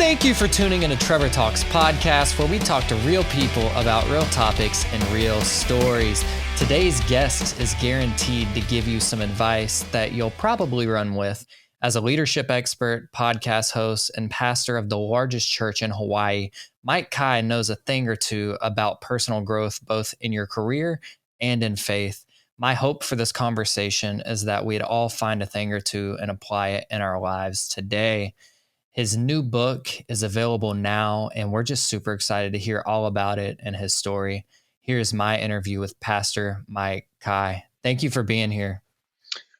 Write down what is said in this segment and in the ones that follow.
Thank you for tuning in to Trevor Talks podcast, where we talk to real people about real topics and real stories. Today's guest is guaranteed to give you some advice that you'll probably run with. As a leadership expert, podcast host, and pastor of the largest church in Hawaii, Mike Kai knows a thing or two about personal growth, both in your career and in faith. My hope for this conversation is that we'd all find a thing or two and apply it in our lives today. His new book is available now, and we're just super excited to hear all about it and his story. Here's my interview with Pastor Mike Kai. Thank you for being here.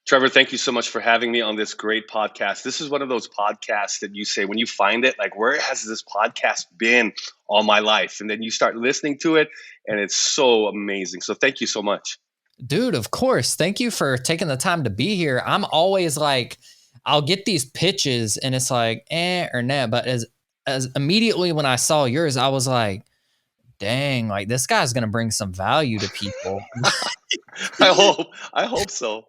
Trevor, thank you so much for having me on this great podcast. This is one of those podcasts that you say when you find it, like, where has this podcast been all my life? And then you start listening to it, and it's so amazing. So thank you so much. Dude, of course. Thank you for taking the time to be here. I'm always like, I'll get these pitches and it's like, or nah. But as immediately when I saw yours, I was like, dang, like this guy's going to bring some value to people. I hope so.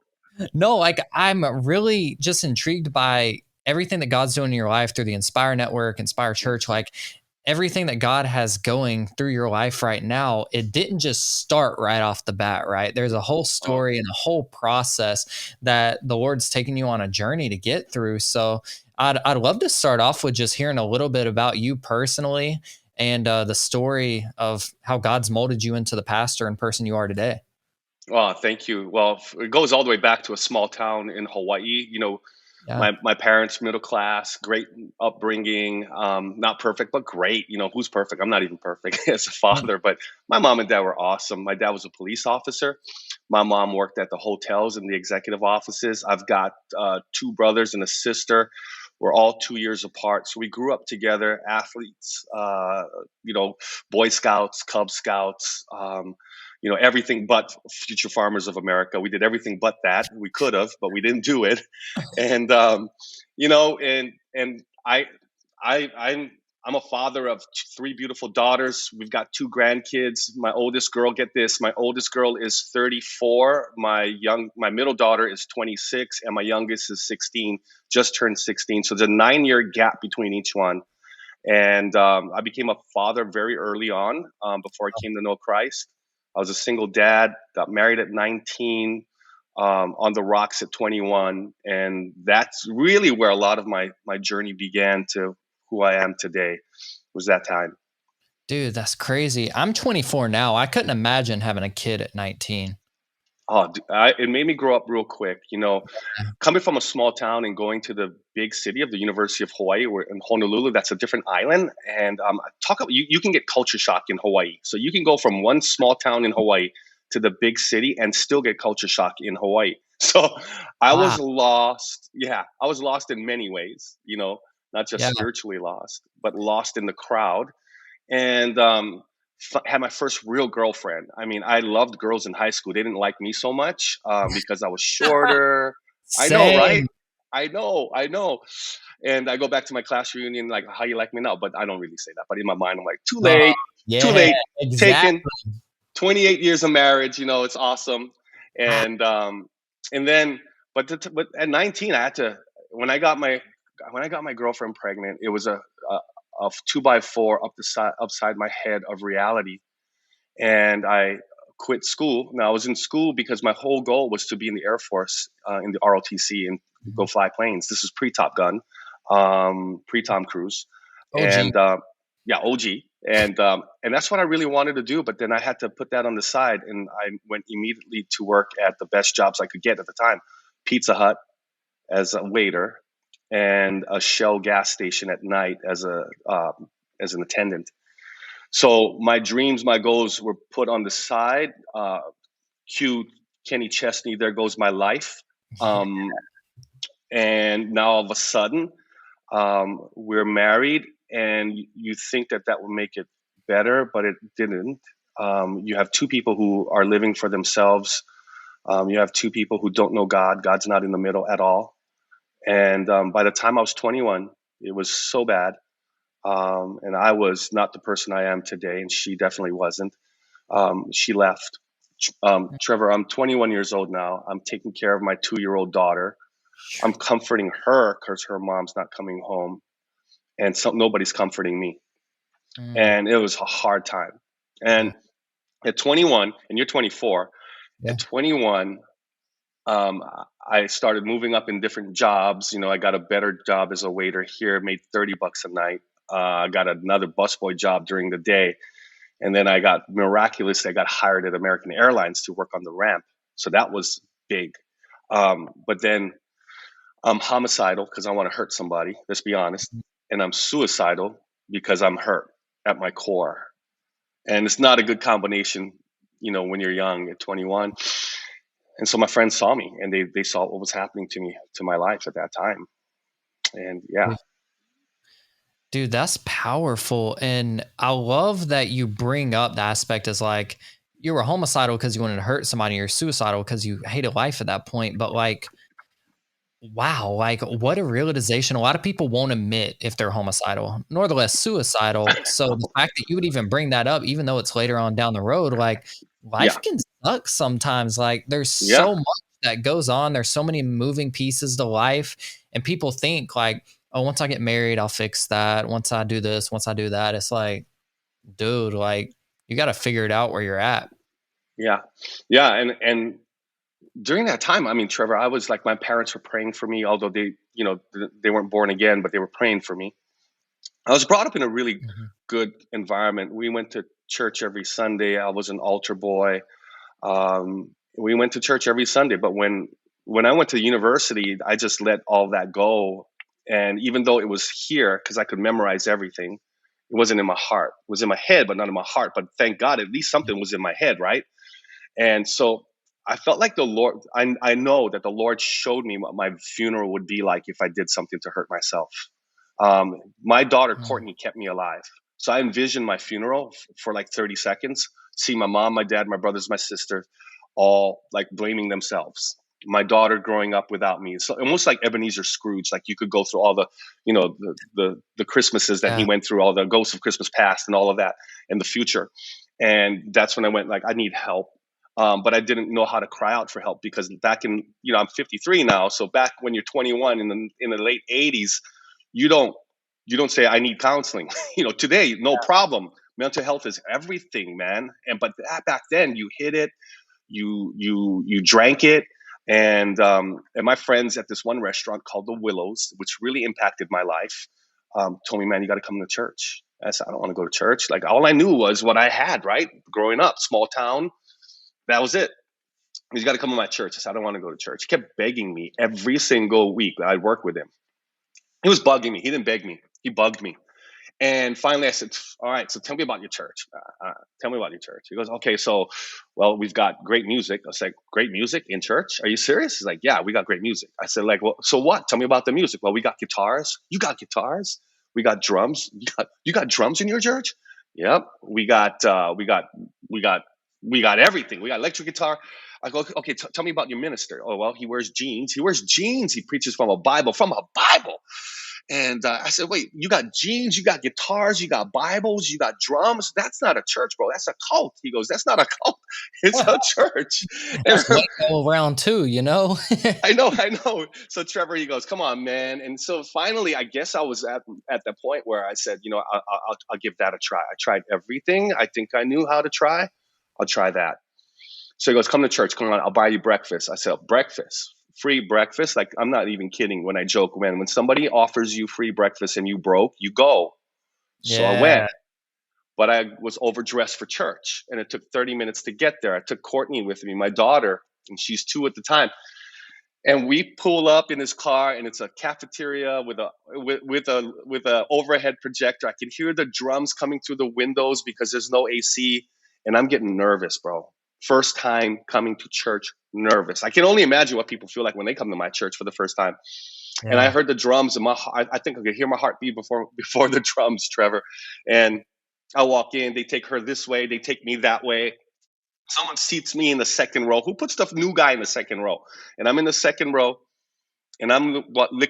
No, like I'm really just intrigued by everything that God's doing in your life through the Inspire Network, Inspire Church, like everything that God has going through your life right now. It didn't just start right off the bat, right? There's a whole story and a whole process that the Lord's taking you on a journey to get through. So I'd love to start off with just hearing a little bit about you personally and the story of how God's molded you into the pastor and person you are today. Oh, thank you. Well, it goes all the way back to a small town in Hawaii. You know, my parents, middle class, great upbringing, not perfect, but great. You know, who's perfect? I'm not even perfect as a father, but my mom and dad were awesome. My dad was a police officer. My mom worked at the hotels and the executive offices. I've got two brothers and a sister. We're all 2 years apart. So we grew up together, athletes, Boy Scouts, Cub Scouts, everything but Future Farmers of America. We did everything but that. We could have, but we didn't do it. And I'm a father of three beautiful daughters. We've got two grandkids. My oldest girl, get this, my oldest girl is 34. My middle daughter is 26, and my youngest is 16, just turned 16. So there's a 9-year gap between each one. And I became a father very early on, before I came to know Christ. I was a single dad, got married at 19, on the rocks at 21. And that's really where a lot of my journey began to who I am today, was that time. Dude, that's crazy. I'm 24 now. I couldn't imagine having a kid at 19. Oh, it made me grow up real quick. You know, coming from a small town and going to the big city of the University of Hawaii, we're in Honolulu. That's a different island. And you can get culture shock in Hawaii. So you can go from one small town in Hawaii to the big city and still get culture shock in Hawaii. So I was lost. Yeah, I was lost in many ways, you know, not just spiritually lost, but lost in the crowd. And had my first real girlfriend. I mean, I loved girls in high school. They didn't like me so much because I was shorter. I know, right? I know. And I go back to my class reunion, like, how you like me now? But I don't really say that. But in my mind, I'm like, too late. Exactly. Taken 28 years of marriage. You know, it's awesome. And then, but at 19, I had to. When I got my girlfriend pregnant, it was a 2x4 upside my head of reality. And I quit school. Now I was in school because my whole goal was to be in the Air Force, in the ROTC, and go fly planes. This is pre-Top Gun, pre-Tom Cruise. OG. And OG. And that's what I really wanted to do. But then I had to put that on the side, and I went immediately to work at the best jobs I could get at the time, Pizza Hut as a waiter, and a Shell gas station at night as an attendant. So my dreams, my goals were put on the side. Cue Kenny Chesney, There Goes My Life. And now all of a sudden, we're married, and you think that will make it better, but it didn't. You have two people who are living for themselves. You have two people who don't know God. God's not in the middle at all. And by the time I was 21, it was so bad. And I was not the person I am today, and she definitely wasn't. She left. Trevor, I'm 21 years old now. I'm taking care of my 2-year-old daughter. I'm comforting her because her mom's not coming home. and nobody's comforting me. Mm, And it was a hard time. And yeah. at 21, and you're 24, Yeah. at 21, um, I started moving up in different jobs. I got a better job as a waiter here, made $30 a night. I got another busboy job during the day. And then I got hired at American Airlines to work on the ramp. So that was big. But then I'm homicidal because I want to hurt somebody, let's be honest. And I'm suicidal because I'm hurt at my core. And it's not a good combination, when you're young at 21. And so my friends saw me and they saw what was happening to me, to my life at that time. And yeah, Dude, that's powerful. And I love that you bring up the aspect as like you were homicidal because you wanted to hurt somebody, or suicidal because you hated life at that point. But like, wow, like what a realization. A lot of people won't admit if they're homicidal, nor the less suicidal. So the fact that you would even bring that up, even though it's later on down the road, like yeah, life can suck sometimes. Like there's yeah, so much that goes on. There's so many moving pieces to life. And people think like, oh, once I get married, I'll fix that. Once I do this, once I do that. It's like, dude, like you got to figure it out where you're at. yeah, yeah. And during that time, I mean, Trevor, I was like, my parents were praying for me, although they weren't born again, but they were praying for me. I was brought up in a really Mhm. good environment. We went to church every Sunday. I was an altar boy. We went to church every Sunday, but when I went to university, I just let all that go. And even though it was here, because I could memorize everything, it wasn't in my heart. It was in my head, but not in my heart. But thank God, at least something was in my head, right? And so I felt like the Lord. I know that the Lord showed me what my funeral would be like if I did something to hurt myself. My daughter Mm. Courtney kept me alive, so I envisioned my funeral for like 30 seconds. See my mom, my dad, my brothers, my sister, all like blaming themselves. My daughter growing up without me, so almost like Ebenezer Scrooge. Like you could go through all the Christmases that he Yeah. went through, all the ghosts of Christmas past, and all of that, and the future. And that's when I went like, I need help. But I didn't know how to cry out for help because back in, I'm 53 now. So back when you're 21 in the late 80s, you don't you don't say I need counseling. Today, no problem. Mental health is everything, man. But back then, you hit it, you drank it, and my friends at this one restaurant called the Willows, which really impacted my life, told me, man, you got to come to church. I said, I don't want to go to church. Like all I knew was what I had, right? Growing up, small town, that was it. He's got to come to my church. I said, I don't want to go to church. He kept begging me every single week. I'd work with him. He was bugging me. He didn't beg me. He bugged me. And finally, I said, all right, so tell me about your church. Tell me about your church. He goes, okay, so, well, we've got great music. I was like, great music in church? Are you serious? He's like, yeah, we got great music. I said, like, well, so what? Tell me about the music. Well, we got guitars. You got guitars? We got drums. You got drums in your church? Yep. We got everything. We got electric guitar. I go, okay, tell me about your minister. Oh, well, he wears jeans. He wears jeans. He preaches from a Bible. From a Bible. And I said, wait, you got jeans, you got guitars, you got Bibles, you got drums. That's not a church, bro. That's a cult. He goes, that's not a cult. It's a church. There's And weight all around too, you know? I know. So Trevor, he goes, come on, man. And so finally, I guess I was at the point where I said, I'll give that a try. I tried everything. I think I knew how to try. I'll try that. So he goes, come to church. Come on, I'll buy you breakfast. I said, breakfast? Free breakfast? Like, I'm not even kidding when I joke, man. When somebody offers you free breakfast and you broke, you go. So I went, Yeah. but I was overdressed for church and it took 30 minutes to get there. I took Courtney with me, my daughter, and she's 2 at the time. And we pull up in his car and it's a cafeteria with a overhead projector. I can hear the drums coming through the windows because there's no AC, and I'm getting nervous, bro. First time coming to church, nervous. I can only imagine what people feel like when they come to my church for the first time. And I Yeah. heard the drums, and I think I could hear my heartbeat before the drums, Trevor. And I walk in, they take her this way, they take me that way. Someone seats me in the second row. Who puts the new guy in the second row? And I'm in the second row, and I'm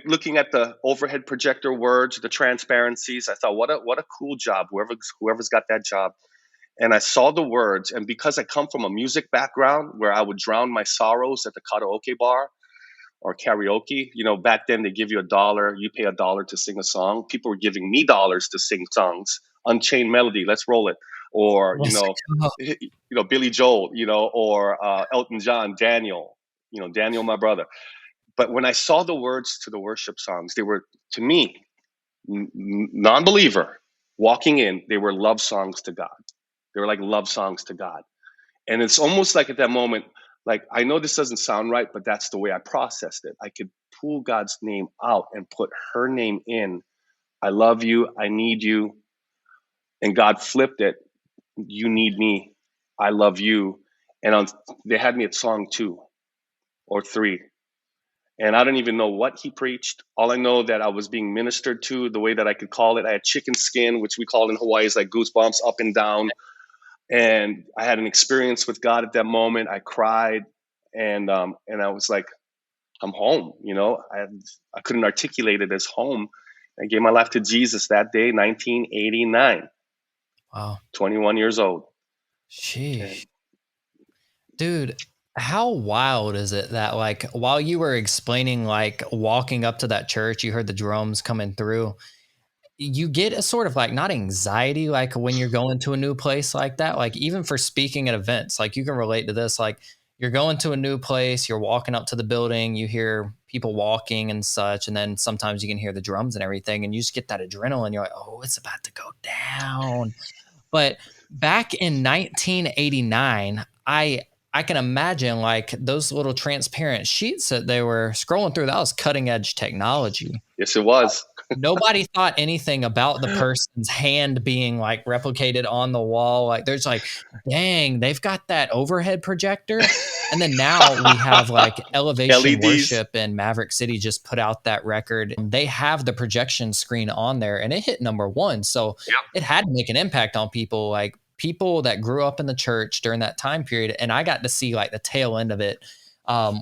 looking at the overhead projector words, the transparencies. I thought, what a cool job, whoever's got that job. And I saw the words, and because I come from a music background where I would drown my sorrows at the karaoke bar, or karaoke. Back then they give you $1, you pay $1 to sing a song. People were giving me dollars to sing songs. Unchained Melody, let's roll it. Or Let's go. Billy Joel, or Elton John, Daniel, Daniel, my brother. But when I saw the words to the worship songs, they were, to me, non-believer, walking in, they were love songs to God. They were like love songs to God. And it's almost like at that moment, like, I know this doesn't sound right, but that's the way I processed it. I could pull God's name out and put her name in. I love you. I need you. And God flipped it. You need me. I love you. And they had me at song 2 or 3. And I don't even know what he preached. All I know that I was being ministered to, the way that I could call it. I had chicken skin, which we call in Hawaii is like goosebumps up and down. And I had an experience with God at that moment. I cried, and I was like, I'm home. I couldn't articulate it as home. I gave my life to Jesus that day, 1989. Wow. 21 years old. Sheesh. Dude, how wild is it that, like, while you were explaining, like, walking up to that church, you heard the drums coming through, you get a sort of, like, not anxiety, like, when you're going to a new place like that, like, even for speaking at events, like, you can relate to this, like, you're going to a new place, you're walking up to the building, you hear people walking and such, and then sometimes you can hear the drums and everything, and you just get that adrenaline. You're like, oh, it's about to go down. But back in 1989, I can imagine, like, those little transparent sheets that they were scrolling through. That was cutting edge technology. Yes, it was. Nobody thought anything about the person's hand being, like, replicated on the wall. Like, there's like, dang, they've got that overhead projector. And then now we have, like, Elevation LEDs. Worship and Maverick City just put out that record. They have the projection screen on there, and it hit #1. So Yep. it had to make an impact on people, like people that grew up in the church during that time period. And I got to see, like, the tail end of it,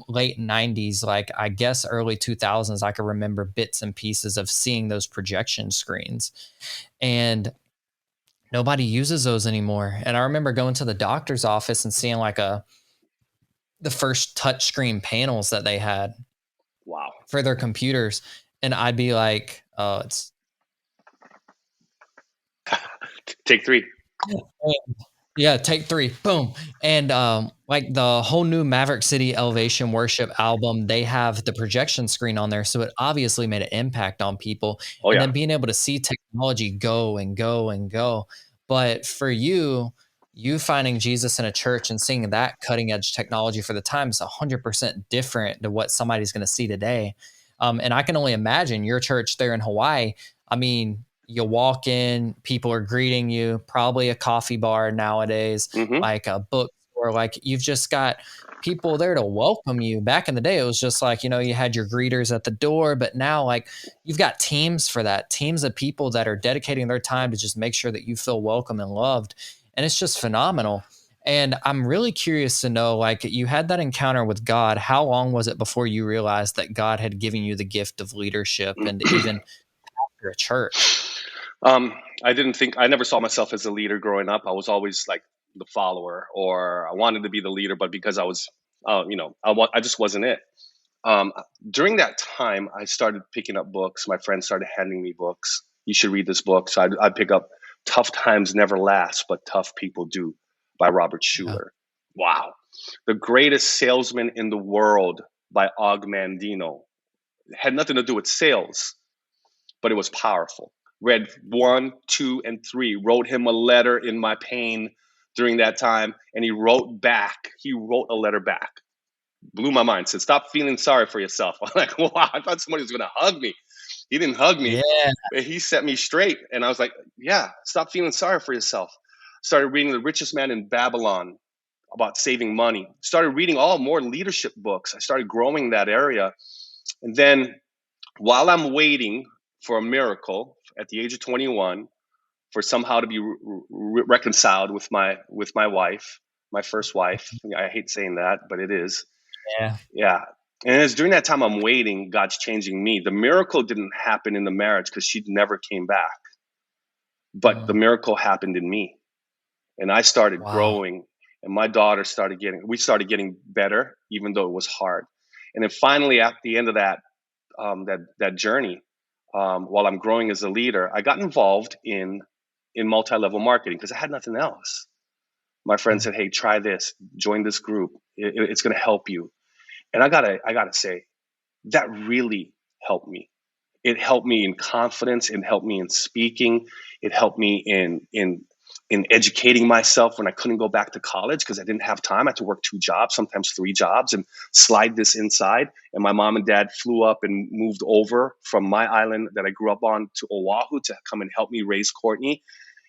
late 90s, like, I guess early 2000s. I can remember bits and pieces of seeing those projection screens, and nobody uses those anymore. And I remember going to the doctor's office and seeing, like, the first touchscreen panels that they had Wow. for their computers, and I'd be like, oh, it's Take 3. yeah, take 3, boom. And like, the whole new Maverick City Elevation Worship album, they have the projection screen on there, so it obviously made an impact on people. Oh, And yeah. then being able to see technology go and go and go. But for you, you finding Jesus in a church and seeing that cutting edge technology for the time is 100% different to what somebody's going to see today. And I can only imagine your church there in Hawaii. I mean, you walk in, people are greeting you, probably a coffee bar nowadays, Mm-hmm. like a bookstore. Like, you've just got people there to welcome you. Back in the day, it was just like, you had your greeters at the door, but now, like, you've got teams for that, teams of people that are dedicating their time to just make sure that you feel welcome and loved. And it's just phenomenal. And I'm really curious to know, like, you had that encounter with God. How long was it before you realized that God had given you the gift of leadership and even a church? I never saw myself as a leader growing up. I was always like the follower, or I wanted to be the leader, but because I was, I just wasn't it. Um, During that time, I started picking up books. My friends started handing me books. You should read this book. So I'd pick up Tough Times Never Last, but Tough People Do by Robert Yeah. Schuller. Wow. The Greatest Salesman in the World by Og Mandino. It had nothing to do with sales, but it was powerful. Read 1, 2, and 3. Wrote him a letter in my pain during that time, and he wrote back. He wrote a letter back. Blew my mind. Said, "Stop feeling sorry for yourself." I'm like, wow, I thought somebody was gonna hug me. He didn't hug me, Yeah. but he set me straight. And I was like, yeah, stop feeling sorry for yourself. Started reading The Richest Man in Babylon about saving money. Started reading more leadership books. I started growing that area. And then while I'm waiting for a miracle at the age of 21, for somehow to be reconciled with my wife, my first wife. I hate saying that, but it is. Yeah. Yeah. And it's during that time I'm waiting, God's changing me. The miracle didn't happen in the marriage because she never came back. But the miracle happened in me. And I started Wow. growing, and my daughter we started getting better, even though it was hard. And then finally, at the end of that journey, while I'm growing as a leader, I got involved in multi-level marketing because I had nothing else. My friend said, "Hey, try this. Join this group. It's going to help you." And I gotta say, that really helped me. It helped me in confidence. It helped me in speaking. It helped me in educating myself when I couldn't go back to college because I didn't have time. I had to work 2 jobs, sometimes 3 jobs, and slide this inside. And my mom and dad flew up and moved over from my island that I grew up on to Oahu to come and help me raise Courtney.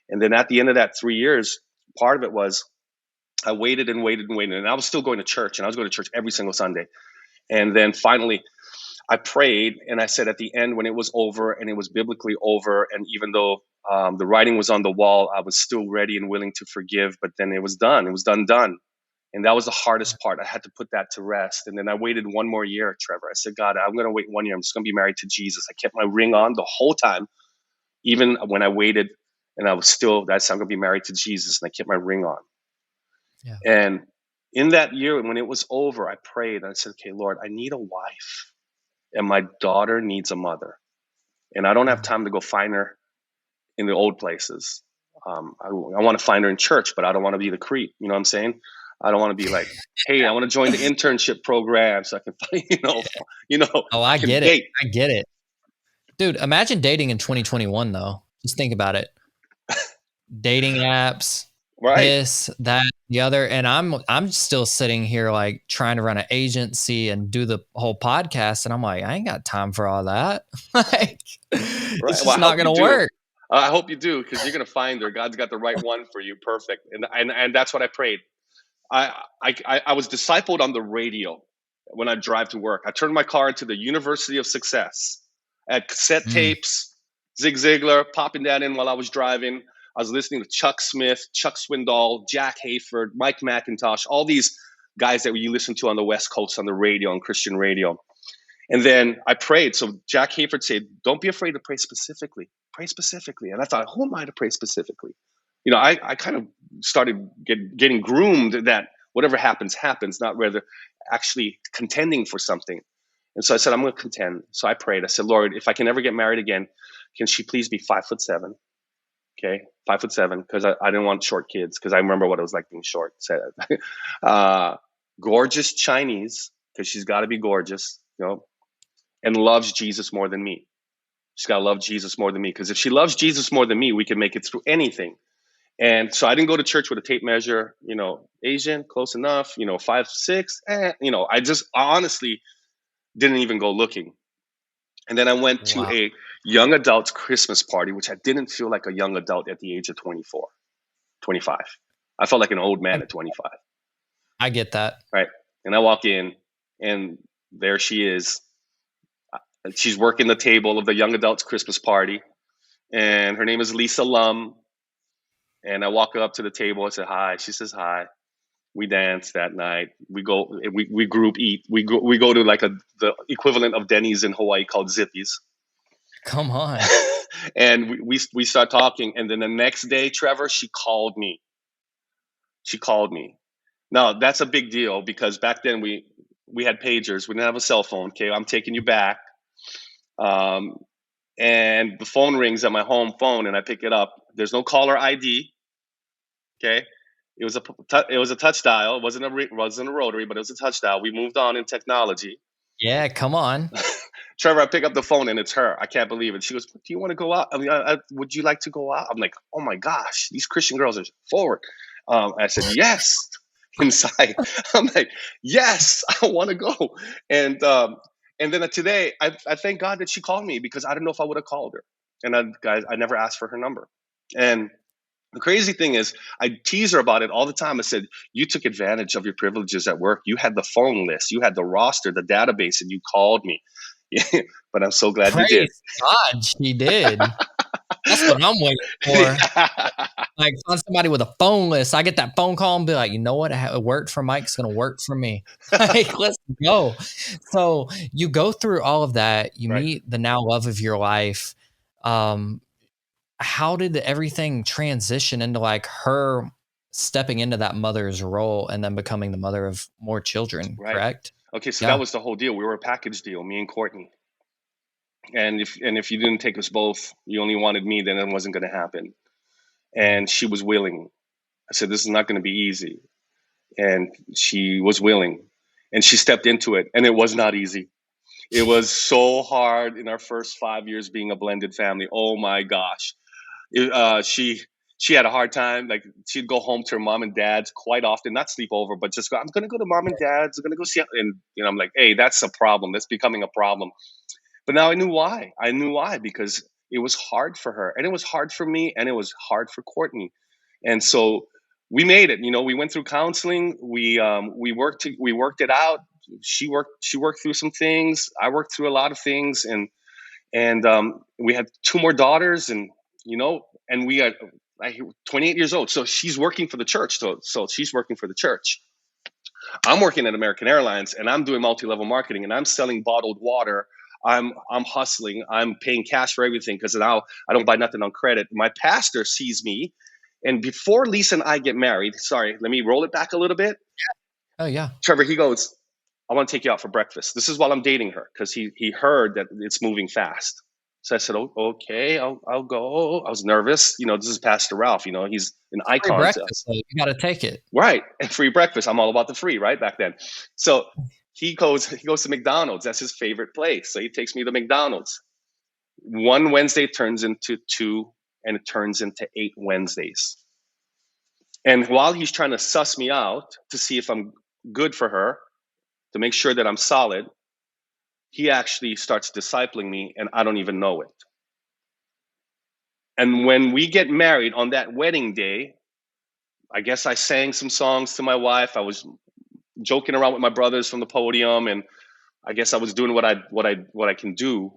And then at the end of that 3 years, part of it was I waited and waited and waited, and I was still going to church, and I was going to church every single Sunday. And then finally, I prayed, and I said at the end when it was over and it was biblically over, and even though the writing was on the wall, I was still ready and willing to forgive. But then it was done. It was done. And that was the hardest part. I had to put that to rest. And then I waited 1 more year, Trevor. I said, God, I'm going to wait 1 year. I'm just going to be married to Jesus. I kept my ring on the whole time, even when I waited, and I was still, I'm going to be married to Jesus. And I kept my ring on. Yeah. And in that year, when it was over, I prayed and I said, okay, Lord, I need a wife and my daughter needs a mother. And I don't have time to go find her in the old places. I want to find her in church, but I don't want to be the creep. You know what I'm saying? I don't want to be like, hey, I want to join the internship program so I can, Oh, I get it. I get it. Dude, imagine dating in 2021 though. Just think about it. Dating apps, right? This, that, the other. And I'm still sitting here like trying to run an agency and do the whole podcast. And I'm like, I ain't got time for all that. Like, it's just not going to work. I hope you do, because you're going to find her. God's got the right one for you. Perfect. And that's what I prayed. I was discipled on the radio when I drive to work. I turned my car into the University of Success. I had cassette tapes, Zig Ziglar, popping that in while I was driving. I was listening to Chuck Smith, Chuck Swindoll, Jack Hayford, Mike McIntosh, all these guys that you listen to on the West Coast on the radio, on Christian radio. And then I prayed. So Jack Hayford said, don't be afraid to pray specifically. Pray specifically. And I thought, who am I to pray specifically? I kind of started getting groomed that whatever happens, not rather actually contending for something. And so I said, I'm going to contend. So I prayed. I said, Lord, if I can ever get married again, can she please be 5'7"? Okay, 5'7", because I didn't want short kids, because I remember what it was like being short. Gorgeous Chinese, because she's got to be gorgeous, and loves Jesus more than me. She's got to love Jesus more than me, because if she loves Jesus more than me, we can make it through anything. And so I didn't go to church with a tape measure, Asian, close enough, 5'6", I honestly didn't even go looking. And then I went to a young adults Christmas party, which I didn't feel like a young adult at the age of 24, 25. I felt like an old man at 25. I get that. Right. And I walk in, and there she is. She's working the table of the young adults Christmas party. And her name is Lisa Lum. And I walk up to the table. I say, hi. She says, hi. We dance that night. We go, we group eat. We go to like the equivalent of Denny's in Hawaii called Zippy's. Come on. And we start talking. And then the next day, Trevor, she called me. Now, that's a big deal, because back then we had pagers. We didn't have a cell phone. Okay, I'm taking you back. And the phone rings at my home phone, and I pick it up. There's no caller ID. Okay. It was a touch dial. It wasn't a rotary, but it was a touch dial. We moved on in technology. Yeah, come on. Trevor, I pick up the phone and it's her. I can't believe it. She goes, do you want to go out? I mean, would you like to go out? I'm like, oh my gosh, these Christian girls are forward. I said, yes, inside. I'm like, yes, I want to go. And then today, I thank God that she called me, because I don't know if I would have called her. And I never asked for her number. And the crazy thing is, I tease her about it all the time. I said, you took advantage of your privileges at work. You had the phone list, you had the roster, the database, and you called me. But I'm so glad you did. God, she did. That's what I'm waiting for. Like, find somebody with a phone list. I get that phone call and be like, you know what? It worked for Mike. It's going to work for me. Like, let's go. So you go through all of that. You meet the now love of your life. How did everything transition into like her stepping into that mother's role and then becoming the mother of more children, correct? Okay, so that Yeah. was the whole deal. We were a package deal, me and Courtney. And if you didn't take us both, you only wanted me, then it wasn't going to happen. And she was willing. I said, this is not going to be easy. And she was willing. And she stepped into it. And it was not easy. It was so hard in our first 5 years being a blended family. Oh my gosh. She had a hard time. Like, she'd go home to her mom and dad's quite often, not sleep over, but just go, I'm going to go to mom and dad's. I'm going to go see. And, I'm like, hey, that's a problem. That's becoming a problem. But now I knew why. I knew why, because it was hard for her, and it was hard for me, and it was hard for Courtney. And so we made it. We went through counseling. We worked it out. She worked through some things. I worked through a lot of things, and we had two more daughters, and we are like 28 years old. So she's working for the church. So she's working for the church. I'm working at American Airlines, and I'm doing multi-level marketing, and I'm selling bottled water. I'm hustling. I'm paying cash for everything, because now I don't buy nothing on credit. My pastor sees me, and before Lisa and I get married, sorry, let me roll it back a little bit. Oh yeah. Trevor, he goes, I want to take you out for breakfast. This is while I'm dating her, because he heard that it's moving fast. So I said, oh, okay, I'll go. I was nervous. This is Pastor Ralph. He's an Free icon to breakfast, us. so you got to take it. Right. And free breakfast. I'm all about the free, right? Back then. So he goes to McDonald's. That's his favorite place. So he takes me to McDonald's. One Wednesday turns into two, and it turns into 8 Wednesdays. And while he's trying to suss me out to see if I'm good for her, to make sure that I'm solid, he actually starts discipling me, and I don't even know it. And when we get married on that wedding day, I guess I sang some songs to my wife. I was joking around with my brothers from the podium, and I guess I was doing what I can do,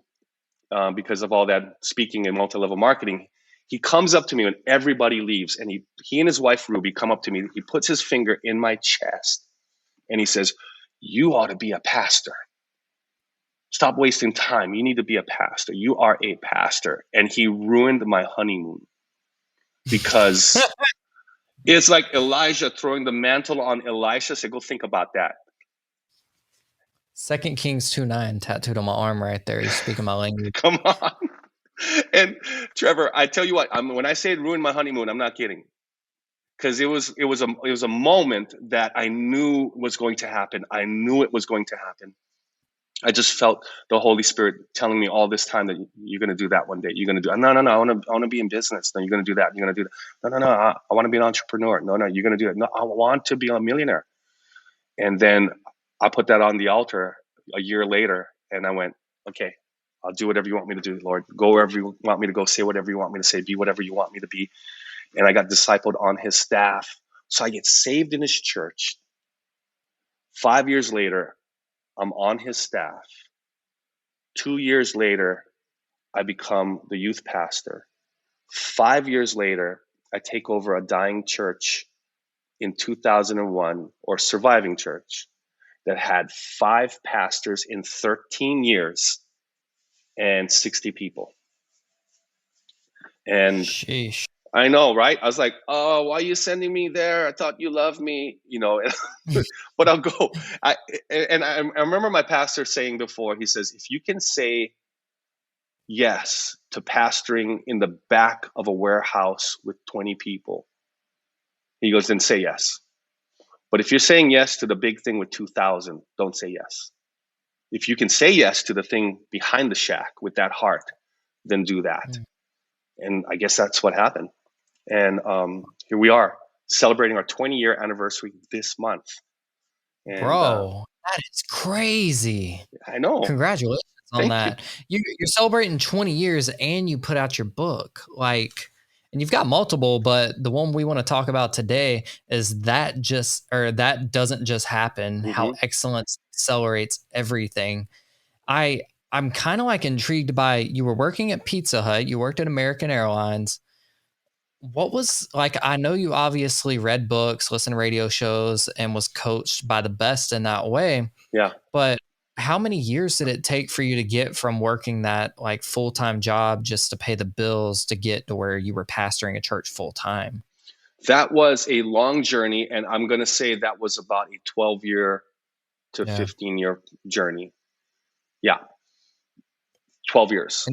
because of all that speaking and multi-level marketing. He comes up to me when everybody leaves, and he and his wife Ruby come up to me. He puts his finger in my chest, and he says, "You ought to be a pastor. Stop wasting time. You need to be a pastor. You are a pastor." And he ruined my honeymoon, because it's like Elijah throwing the mantle on Elisha. So go think about that. 2 Kings 2:9 tattooed on my arm right there. He's speaking my language. Come on. And Trevor, I tell you what, when I say it ruined my honeymoon, I'm not kidding. Because it was a moment that I knew was going to happen. I knew it was going to happen. I just felt the Holy Spirit telling me all this time that you're going to do that one day. You're going to do. No. I want to be in business. No, you're going to do that. You're going to do that. No. I want to be an entrepreneur. No. You're going to do that. No, I want to be a millionaire. And then I put that on the altar a year later, and I went, okay, I'll do whatever you want me to do, Lord. Go wherever you want me to go. Say whatever you want me to say. Be whatever you want me to be. And I got discipled on his staff. So I get saved in his church. 5 years later, I'm on his staff. 2 years later, I become the youth pastor. 5 years later, I take over a dying church in 2001, or surviving church, that had 5 pastors in 13 years and 60 people. And Sheesh. I know, right? I was like, oh, why are you sending me there? I thought you loved me, but I'll go. I remember my pastor saying before, he says, if you can say yes to pastoring in the back of a warehouse with 20 people, he goes, then say yes. But if you're saying yes to the big thing with 2,000, don't say yes. If you can say yes to the thing behind the shack with that heart, then do that. Mm. And I guess that's what happened. And here we are, celebrating our 20-year anniversary this month. And, bro, that is crazy. I know. Congratulations on that. You're celebrating 20 years, and you put out your book. And you've got multiple, but the one we want to talk about today is that doesn't just happen. Mm-hmm. How excellence accelerates everything. I'm kind of intrigued by, you were working at Pizza Hut, you worked at American Airlines. What was I know you obviously read books, listened to radio shows, and was coached by the best in that way. Yeah. But how many years did it take for you to get from working that full-time job just to pay the bills to get to where you were pastoring a church full-time? That was a long journey. And I'm going to say that was about a to Yeah. 15-year journey. Yeah, 12 years.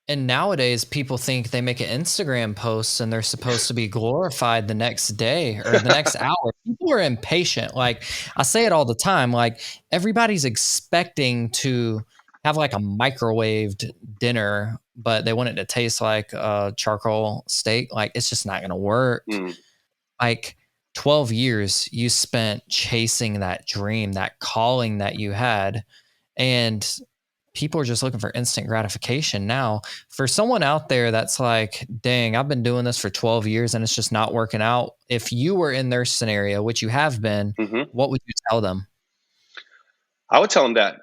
And nowadays, people think they make an Instagram post and they're supposed to be glorified the next day or the next hour. People are impatient. Like I say it all the time. Like everybody's expecting to have like a microwaved dinner, but they want it to taste like a charcoal steak. Like it's just not going to work. Mm. Like 12 years you spent chasing that dream, that calling that you had. And people are just looking for instant gratification now. For someone out there that's like, dang, I've been doing this for 12 years and it's just not working out. If you were in their scenario, which you have been, Hmm. what would you tell them? I would tell them that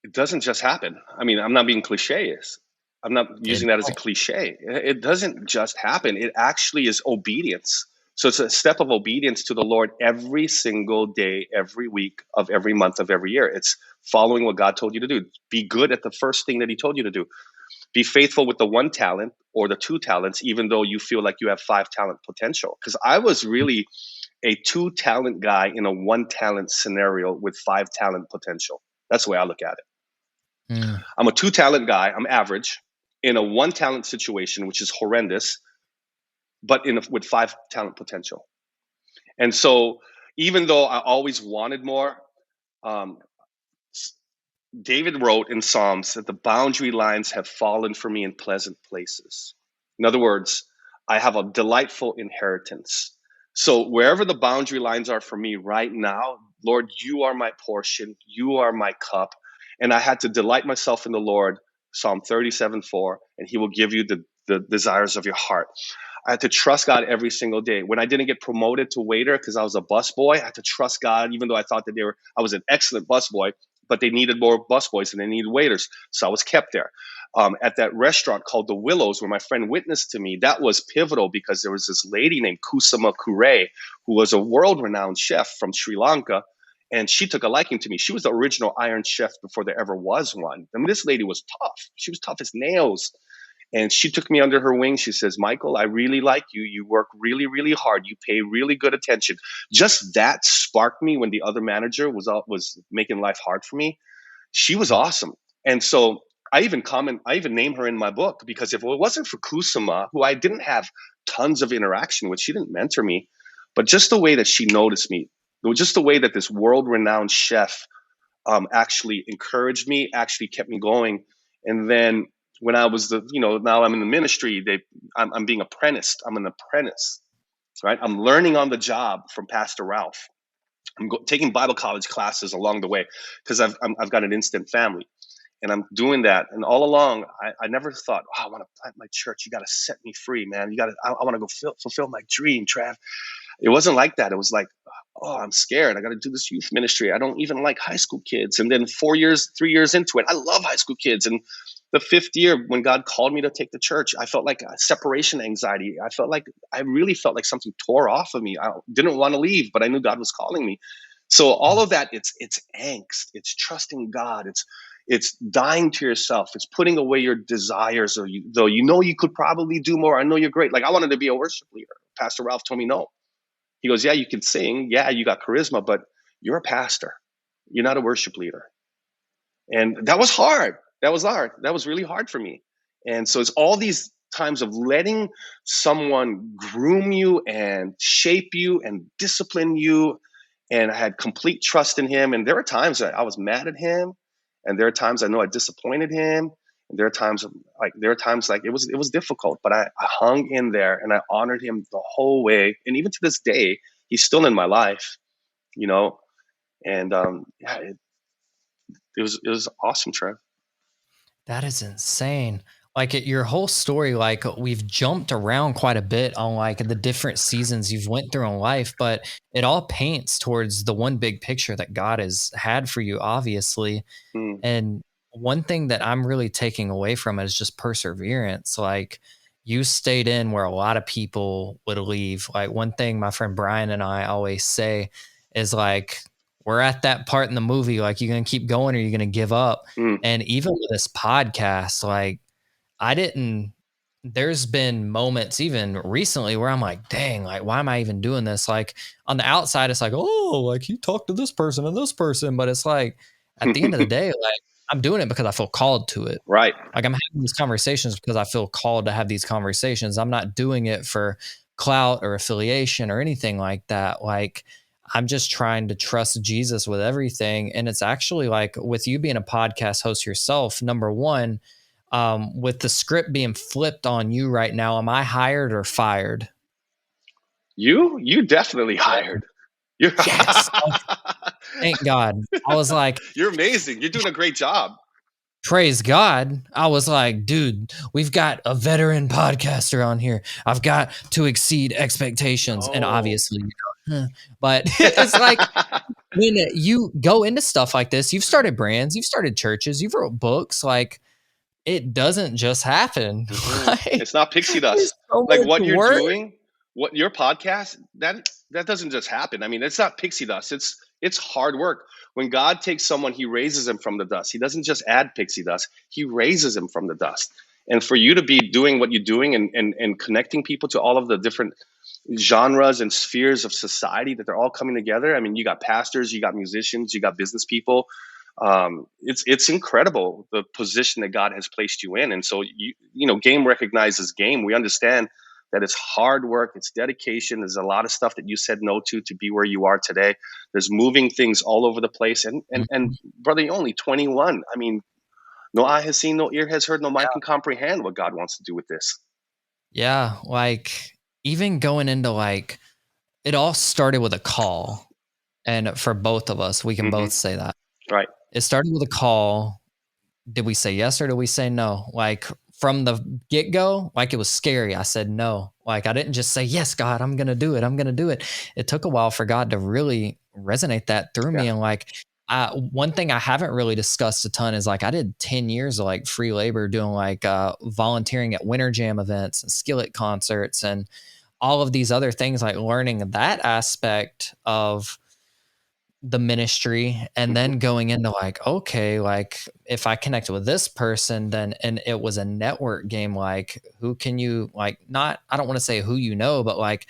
it doesn't just happen. I mean, I'm not being cliches. I'm not It, using that as a cliche. It doesn't just happen. It actually is obedience. So it's a step of obedience to the Lord every single day, every week of every month of every year. It's following what God told you to do. Be good at the first thing that He told you to do. Be faithful with the one talent or the two talents, even though you feel like you have five talent potential. Because I was really a two talent guy in a one talent scenario with five talent potential. That's the way I look at it. mm, I'm a two talent guy. I'm average in a one talent situation, which is horrendous, but with five talent potential. And so, even though I always wanted more, um, David wrote in Psalms that the boundary lines have fallen for me in pleasant places. In other words, I have a delightful inheritance. So, wherever the boundary lines are for me right now, Lord, you are my portion, you are my cup. And I had to delight myself in the Lord, Psalm 37:4, and He will give you the desires of your heart. I had to trust God every single day. When I didn't get promoted to waiter because I was a busboy, I had to trust God, even though I thought that I was an excellent busboy, but they needed more busboys and they needed waiters. So I was kept there. At that restaurant called The Willows, where my friend witnessed to me, that was pivotal because there was this lady named Kusama Kure, who was a world-renowned chef from Sri Lanka, and she took a liking to me. She was the original Iron Chef before there ever was one. I mean, this lady was tough. She was tough as nails. And she took me under her wing. She says, Michael, I really like you. You work really, really hard. You pay really good attention. Just that sparked me when the other manager was making life hard for me. She was awesome. And so I even name her in my book because if it wasn't for Kusama, who I didn't have tons of interaction with, she didn't mentor me, but just the way that she noticed me, just the way that this world-renowned chef actually encouraged me, actually kept me going. And then when I was now I'm in the ministry, I'm being apprenticed. I'm an apprentice, right? I'm learning on the job from Pastor Ralph. I'm taking Bible college classes along the way because I've got an instant family. And I'm doing that. And all along, I never thought, oh, I want to plant my church. You got to set me free, man. I want to go fulfill my dream, Trav. It wasn't like that. It was like, oh, I'm scared. I got to do this youth ministry. I don't even like high school kids. And then 3 years into it, I love high school kids. And the fifth year, when God called me to take the church, I felt like separation anxiety. I really felt like something tore off of me. I didn't want to leave, but I knew God was calling me. So all of that, it's angst. It's trusting God. It's dying to yourself. It's putting away your desires, though you know you could probably do more. I know you're great. Like I wanted to be a worship leader. Pastor Ralph told me no. He goes, yeah, you can sing. Yeah, you got charisma, but you're a pastor. You're not a worship leader. And that was hard. That was hard. That was really hard for me. And so it's all these times of letting someone groom you and shape you and discipline you. And I had complete trust in him. And there were times that I was mad at him. And there are times I know I disappointed him. And there are times like it was difficult, but I hung in there and I honored him the whole way. And even to this day, he's still in my life, you know. And yeah, it was awesome, Trev. that is insane. Like your whole story, like we've jumped around quite a bit on like the different seasons you've went through in life, but it all paints towards the one big picture that God has had for you, obviously. Mm, And one thing that I'm really taking away from it is just perseverance. Like you stayed in where a lot of people would leave. Like one thing my friend Brian and I always say is like, we're at that part in the movie. Like, you're going to keep going or you're going to give up. mm, And even with this podcast, like I didn't there's been moments even recently where I'm like, dang, like, why am I even doing this? Like on the outside, it's like, oh, like you talk to this person and this person. But it's like at the end of the day, like I'm doing it because I feel called to it. Right. Like I'm having these conversations because I feel called to have these conversations. I'm not doing it for clout or affiliation or anything like that. Like I'm just trying to trust Jesus with everything. And it's actually like with you being a podcast host yourself, number one, with the script being flipped on you right now, am I hired or fired? You definitely hired. You're Yes. Thank God. I was like, You're amazing. You're doing a great job. praise God. I was like, dude, we've got a veteran podcaster on here. I've got to exceed expectations. And Oh. obviously, but it's like when you go into stuff like this, you've started brands, you've started churches, you've wrote books, like it doesn't just happen. Like, It's not pixie there's dust. so Like much what you're work. doing, what your podcast, that doesn't just happen. I mean, it's not pixie dust. It's hard work. When God takes someone, he raises him from the dust. He doesn't just add pixie dust. He raises him from the dust. And for you to be doing what you're doing and connecting people to all of the different genres and spheres of society that they're all coming together. I mean, you got pastors, you got musicians, you got business people. It's incredible the position that God has placed you in. And so game recognizes game. We understand that it's hard work, it's dedication. There's a lot of stuff that you said no to be where you are today. There's moving things all over the place. And Mhm. brother, you're only 21. I mean, no eye has seen, no ear has heard, no mind can comprehend what God wants to do with this. Yeah, like even going into like it all started with a call. And for both of us, we can Hmm. both say that. Right. It started with a call. Did we say yes or did we say no? Like from the get go, like it was scary. I said no. Like I didn't just say, yes, God, I'm going to do it. I'm going to do it. It took a while for God to really resonate that through me. Yeah. And like, one thing I haven't really discussed a ton is like I did 10 years of like free labor doing like volunteering at Winter Jam events and Skillet concerts and all of these other things, like learning that aspect of the ministry and Hmm. then going into like, okay, like if I connect with this person, then, and it was a network game, like who can you like, not, I don't want to say who you know, but like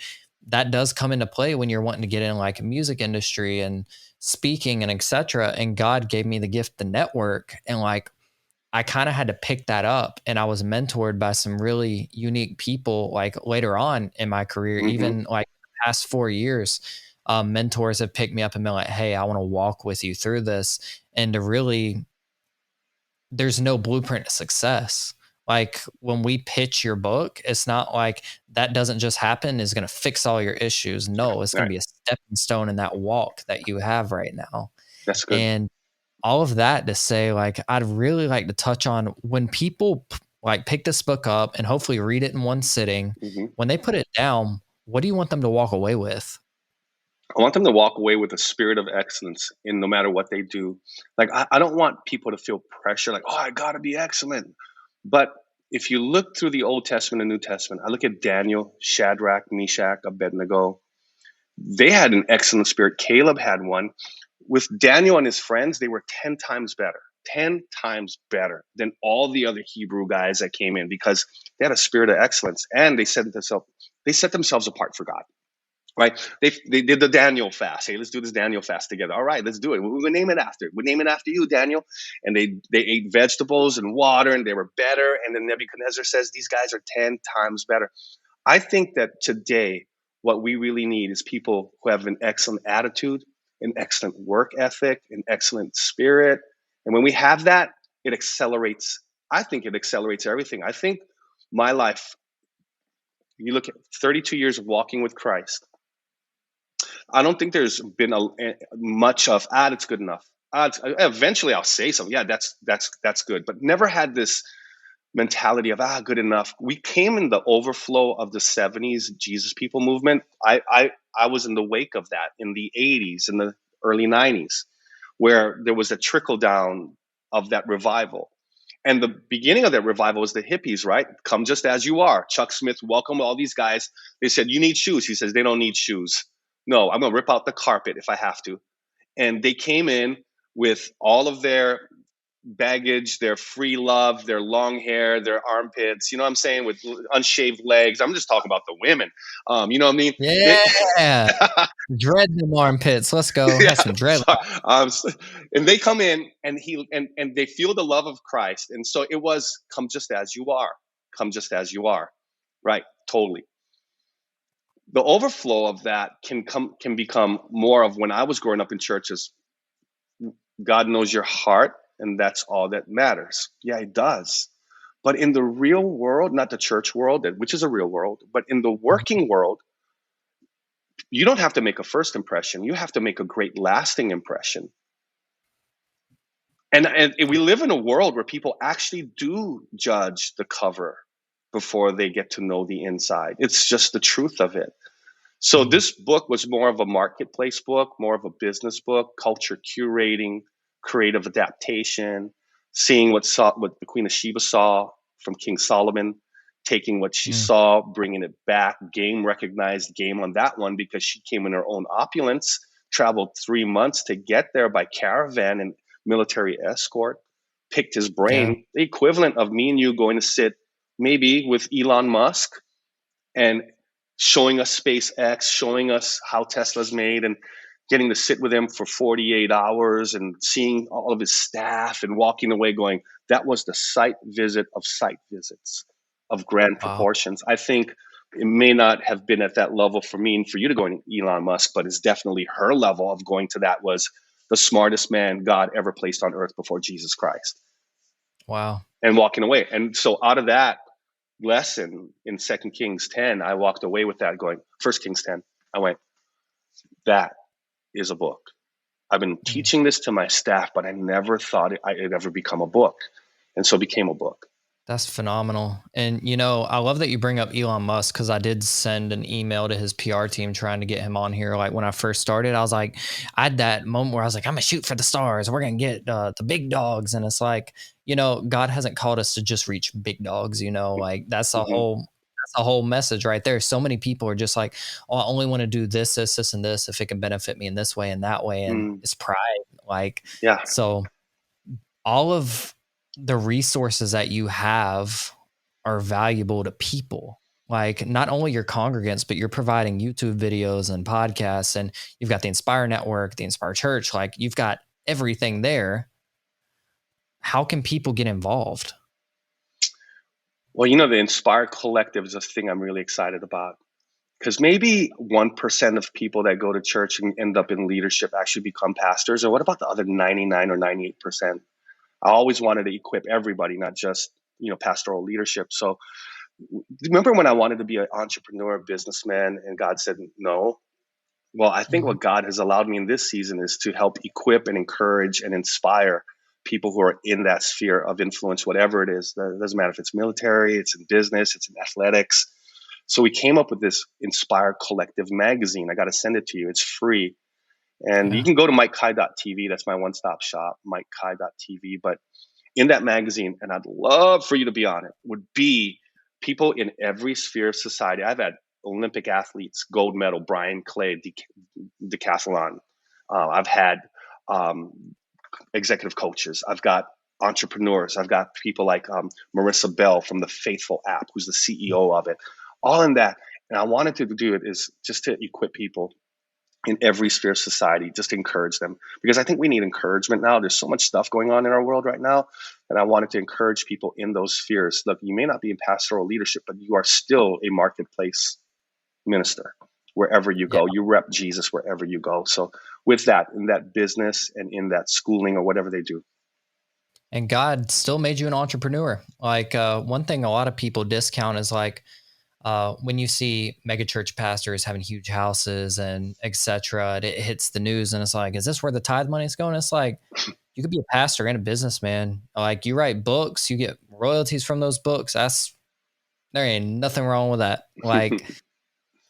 that does come into play when you're wanting to get in like music industry and speaking and etc. And God gave me the gift, the network. And like, I kind of had to pick that up and I was mentored by some really unique people like later on in my career, Hmm. even like the past 4 years. Mentors have picked me up and been like, hey, I want to walk with you through this. And to really, there's no blueprint to success. Like when we pitch your book, it's not like that doesn't just happen, is going to fix all your issues. No, it's going to Right. be a stepping stone in that walk that you have right now. That's good. And all of that to say, like, I'd really like to touch on when people like pick this book up and hopefully read it in one sitting, Hmm. when they put it down, what do you want them to walk away with? I want them to walk away with a spirit of excellence in no matter what they do. Like, I don't want people to feel pressure, like, oh, I got to be excellent. But if you look through the Old Testament and New Testament, I look at Daniel, Shadrach, Meshach, Abednego. They had an excellent spirit. Caleb had one. With Daniel and his friends, they were 10 times better, 10 times better than all the other Hebrew guys that came in because they had a spirit of excellence and they set themselves apart for God. Right? They did the Daniel fast. Hey, let's do this Daniel fast together. All right, let's do it. We'll name it after. We'll name it after you, Daniel. And they ate vegetables and water, and they were better. And then Nebuchadnezzar says these guys are 10 times better. I think that today, what we really need is people who have an excellent attitude, an excellent work ethic, an excellent spirit. And when we have that, it accelerates. I think it accelerates everything. I think my life, you look at 32 years of walking with Christ, I don't think there's been much of it's good enough. Eventually, I'll say something. Yeah, that's good. But never had this mentality of good enough. We came in the overflow of the '70s Jesus People movement. I was in the wake of that in the '80s and the early '90s, where there was a trickle down of that revival. And the beginning of that revival was the hippies, right? Come just as you are. Chuck Smith welcomed all these guys. They said, you need shoes. He says, they don't need shoes. No, I'm going to rip out the carpet if I have to. And they came in with all of their baggage, their free love, their long hair, their armpits, you know what I'm saying, with unshaved legs. I'm just talking about the women. You know what I mean? They, Yeah. Dread them armpits. Let's go. yeah, Have some dreadlocks. and they come in and and they feel the love of Christ. And so it was, come just as you are. Come just as you are. Right. Totally. The overflow of that can become more of, when I was growing up in churches, God knows your heart, and that's all that matters. Yeah, He does. But in the real world, not the church world, which is a real world, but in the working world, you don't have to make a first impression. You have to make a great lasting impression. And we live in a world where people actually do judge the cover before they get to know the inside. It's just the truth of it. So this book was more of a marketplace book, more of a business book, culture curating, creative adaptation, seeing what the Queen of Sheba saw from King Solomon, taking what she saw, bringing it back, game recognized game on that one, because she came in her own opulence, traveled 3 months to get there by caravan and military escort, picked his brain, the equivalent of me and you going to sit maybe with Elon Musk and showing us SpaceX, showing us how Tesla's made, and getting to sit with him for 48 hours and seeing all of his staff and walking away going, that was the site visit of site visits of grand proportions. I think it may not have been at that level for me and for you to go to Elon Musk, but it's definitely her level of going to that was the smartest man God ever placed on earth before Jesus Christ. Wow. And walking away. And so out of that lesson in 2 Kings 10, I walked away with that going, 1 Kings 10, I went, that is a book. I've been teaching this to my staff, but I never thought it'd ever become a book. And so it became a book. That's phenomenal. And, you know, I love that you bring up Elon Musk, because I did send an email to his PR team trying to get him on here. Like when I first started, I was like, I had that moment where I was like, I'm going to shoot for the stars. We're going to get the big dogs. And it's like, you know, God hasn't called us to just reach big dogs, you know, like that's a whole message right there. So many people are just like, oh, I only want to do this, this, this, and this if it can benefit me in this way and that way. And it's pride. Like, so all of the resources that you have are valuable to people. Like not only your congregants, but you're providing YouTube videos and podcasts, and you've got the Inspire Network, the Inspire Church, like you've got everything there. How can people get involved? Well, you know, the Inspire Collective is a thing I'm really excited about, because maybe 1% of people that go to church and end up in leadership actually become pastors. Or what about the other 99 or 98%? I always wanted to equip everybody, not just, you know, pastoral leadership. So remember when I wanted to be an entrepreneur, businessman, and God said no? Well, I think what God has allowed me in this season is to help equip and encourage and inspire people who are in that sphere of influence, whatever it is. It doesn't matter if it's military, it's in business, it's in athletics. So we came up with this Inspire Collective magazine. I got to send it to you. It's free. And you can go to MikeKai.tv. That's my one-stop shop, MikeKai.tv. But in that magazine, and I'd love for you to be on it, would be people in every sphere of society. I've had Olympic athletes, gold medal, Brian Clay, decathlon. I've had executive coaches. I've got entrepreneurs. I've got people like Marissa Bell from the Faithful app, who's the CEO of it, all in that. And I wanted to do it is just to equip people in every sphere of society, just to encourage them, because I think we need encouragement now. There's so much stuff going on in our world right now, and I wanted to encourage people in those spheres. Look, you may not be in pastoral leadership, but you are still a marketplace minister wherever you go. You rep Jesus wherever you go. So with that, in that business and in that schooling or whatever they do. And God still made you an entrepreneur. Like one thing a lot of people discount is like, when you see megachurch pastors having huge houses and etc., it hits the news and it's like, is this where the tithe money is going? It's like, you could be a pastor and a businessman. Like you write books, you get royalties from those books. There ain't nothing wrong with that. Like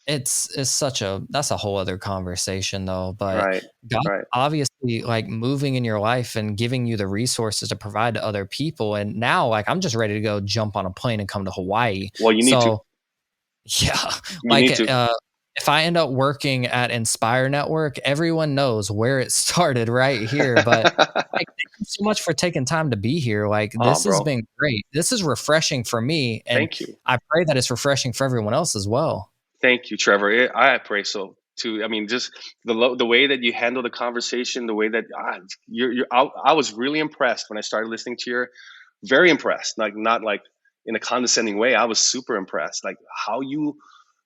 that's a whole other conversation though. But God obviously like moving in your life and giving you the resources to provide to other people. And now like, I'm just ready to go jump on a plane and come to Hawaii. Well, you need to. Yeah. You need to. if I end up working at Inspire Network, everyone knows where it started right here. But like, thank you so much for taking time to be here. Like, Oh, this has bro. been great. This is refreshing for me, and Thank you. I pray that it's refreshing for everyone else as well. Thank you, Trevor. I pray so too. I mean, just the way that you handle the conversation, the way that I was really impressed when I started listening to your, very impressed. Like not like in a condescending way. I was super impressed. Like how you,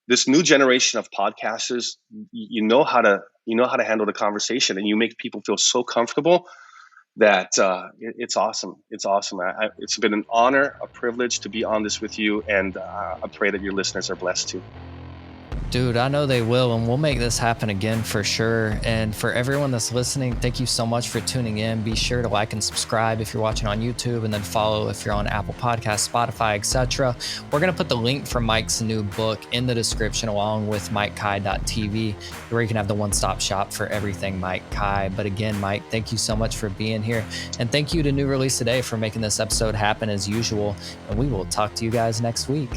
this new generation of podcasters, you know how to handle the conversation, and you make people feel so comfortable that it's awesome. It's awesome. It's been an honor, a privilege to be on this with you, and I pray that your listeners are blessed too. Dude, I know they will, and we'll make this happen again for sure. And for everyone that's listening, thank you so much for tuning in. Be sure to like and subscribe if you're watching on YouTube, and then follow if you're on Apple Podcasts, Spotify, etc. We're going to put the link for Mike's new book in the description, along with MikeKai.tv, where you can have the one-stop shop for everything Mike Kai. But again, Mike, thank you so much for being here. And thank you to New Release Today for making this episode happen as usual. And we will talk to you guys next week.